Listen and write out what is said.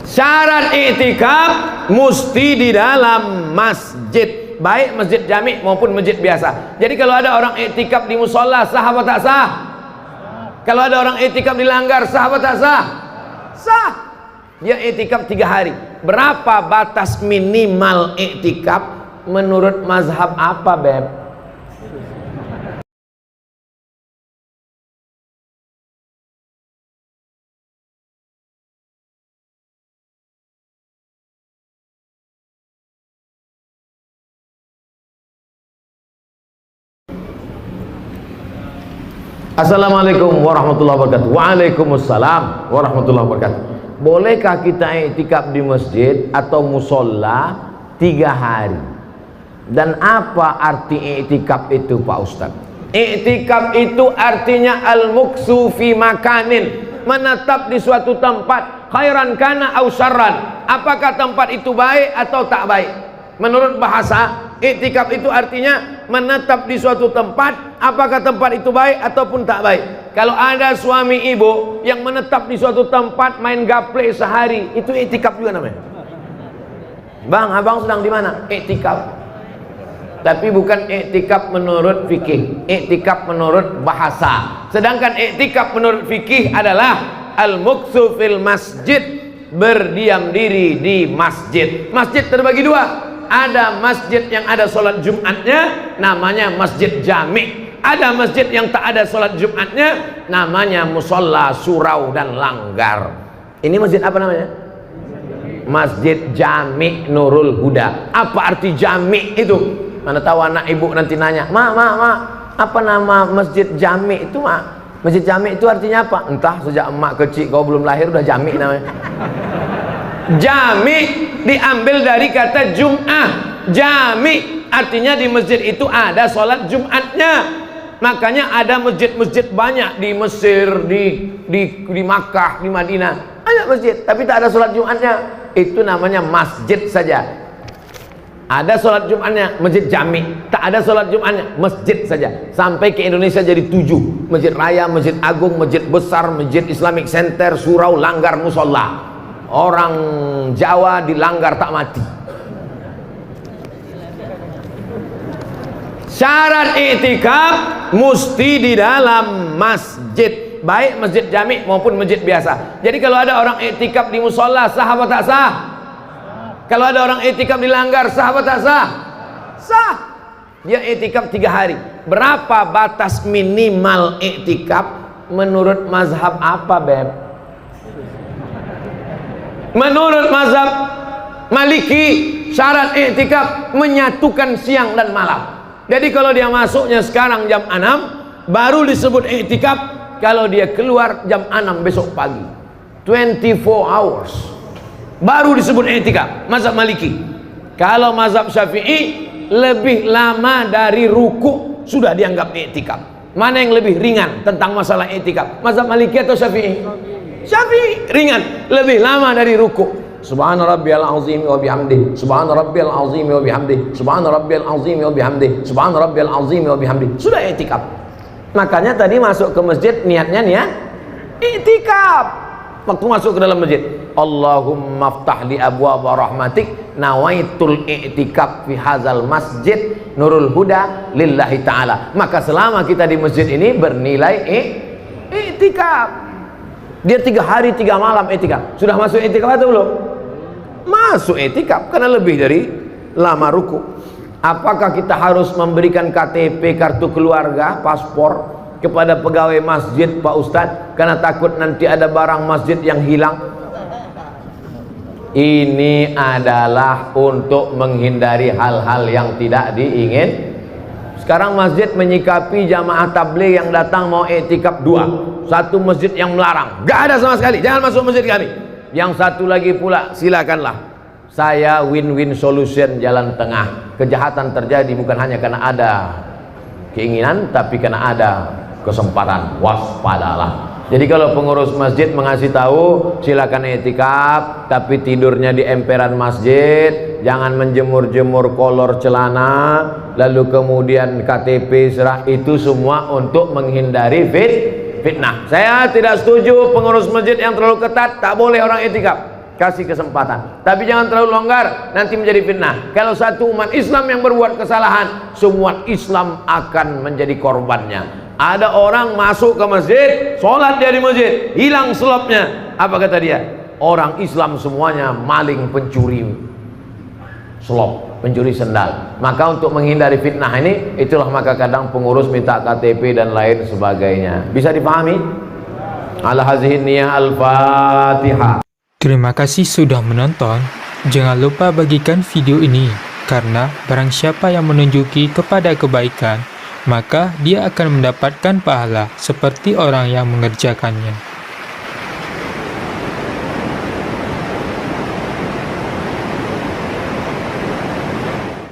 Syarat i'tikaf mesti di dalam masjid, baik masjid jami maupun masjid biasa. Jadi kalau ada orang i'tikaf di musola, sah apa tak sah? Kalau ada orang i'tikaf di langgar, sah apa tak sah? Sah. Dia i'tikaf 3 hari. Berapa batas minimal i'tikaf menurut mazhab apa, Beb? Assalamualaikum warahmatullahi wabarakatuh. Waalaikumsalam warahmatullahi wabarakatuh. Bolehkah kita i'tikaf di masjid atau musola 3 hari? Dan apa arti i'tikaf itu, Pak Ustadz? I'tikaf itu artinya al-muksu fi makanin, menetap di suatu tempat, khairan kana au syarran. Apakah tempat itu baik atau tak baik? Menurut bahasa, i'tikaf itu artinya menetap di suatu tempat, apakah tempat itu baik ataupun tak baik. Kalau ada suami ibu yang menetap di suatu tempat main gaple sehari, itu i'tikaf juga namanya. Bang, abang sedang di mana? I'tikaf. Tapi bukan i'tikaf menurut fikih, i'tikaf menurut bahasa. Sedangkan i'tikaf menurut fikih adalah al-muksu fil masjid, berdiam diri di masjid. Masjid terbagi 2. Ada masjid yang ada sholat Jumatnya, namanya masjid jami. Ada masjid yang tak ada sholat Jumatnya, namanya musola, surau, dan langgar. Ini masjid apa namanya? Masjid Jami Nurul Huda. Apa arti jami itu? Mana tahu anak ibu nanti nanya, Ma, apa nama masjid jami itu, Ma? Masjid jami itu artinya apa? Entah, sejak emak kecil kau belum lahir udah jami namanya. Jami diambil dari kata Jum'ah. Jami artinya di masjid itu ada sholat Jumatnya. Makanya ada masjid-masjid banyak di Mesir, di Makkah, di Madinah. Ada masjid, tapi tak ada sholat Jumatnya. Itu namanya masjid saja. Ada sholat Jumatnya, masjid jami. Tak ada sholat Jumatnya, masjid saja. Sampai ke Indonesia jadi 7. Masjid Raya, Masjid Agung, Masjid Besar, Masjid Islamic Center, surau, langgar, musola. Orang Jawa dilanggar tak mati. Syarat i'tikaf mesti di dalam masjid, baik masjid jami maupun masjid biasa. Jadi kalau ada orang i'tikaf di musola, sah apa tak sah? Kalau ada orang i'tikaf di langgar, sah apa tak sah? Sah. Dia i'tikaf 3 hari. Berapa batas minimal i'tikaf menurut mazhab apa, Beb? Menurut mazhab Maliki, syarat i'tikaf menyatukan siang dan malam. Jadi kalau dia masuknya sekarang jam 6, baru disebut i'tikaf kalau dia keluar jam 6 besok pagi. 24 hours baru disebut i'tikaf, mazhab Maliki. Kalau mazhab Syafi'i, lebih lama dari ruku sudah dianggap i'tikaf. Mana yang lebih ringan tentang masalah i'tikaf? Mazhab Maliki atau Syafi'i? Syafi'i ringan, lebih lama dari ruku. Subhana rabbiyal azim wa bihamdi, subhana rabbiyal azim wa bihamdi, subhana rabbiyal azim wa bihamdi, subhana rabbiyal azim wa bihamdi. Sudah i'tikaf. Makanya tadi masuk ke masjid niatnya niat i'tikaf. Waktu masuk ke dalam masjid, Allahumma ftah li abwaaba rahmatik, nawaitul i'tikaf fi hadzal masjid Nurul Huda lillahi ta'ala. Maka selama kita di masjid ini bernilai i'tikaf. Dia 3 hari 3 malam i'tikaf. Sudah masuk i'tikaf atau belum? Masuk i'tikaf karena lebih dari lama ruku. Apakah kita harus memberikan KTP, kartu keluarga, paspor kepada pegawai masjid, Pak Ustadz, karena takut nanti ada barang masjid yang hilang? Ini adalah untuk menghindari hal-hal yang tidak diingin. Sekarang masjid menyikapi jamaah tabligh yang datang mau i'tikaf 2. Satu masjid yang melarang, gak ada sama sekali, jangan masuk masjid kami. Yang satu lagi pula, silakanlah. Saya win-win solution, jalan tengah. Kejahatan terjadi bukan hanya karena ada keinginan, tapi karena ada kesempatan. Waspadalah. Jadi kalau pengurus masjid mengasih tahu silakan i'tikaf, tapi tidurnya di emperan masjid, jangan menjemur-jemur kolor celana, lalu kemudian KTP serah, itu semua untuk menghindari fitnah. Saya tidak setuju pengurus masjid yang terlalu ketat, tak boleh orang itikaf. Kasih kesempatan, tapi jangan terlalu longgar, nanti menjadi fitnah. Kalau satu umat Islam yang berbuat kesalahan, semua Islam akan menjadi korbannya. Ada orang masuk ke masjid, sholat dia di masjid, hilang selopnya. Apa kata dia? Orang Islam semuanya maling, pencuri selop, pencuri sendal. Maka untuk menghindari fitnah ini, itulah maka kadang pengurus minta KTP dan lain sebagainya. Bisa dipahami? Ala hazihin niyah al-Fatihah. Terima kasih sudah menonton. Jangan lupa bagikan video ini, karena barang siapa yang menunjuki kepada kebaikan, maka dia akan mendapatkan pahala seperti orang yang mengerjakannya.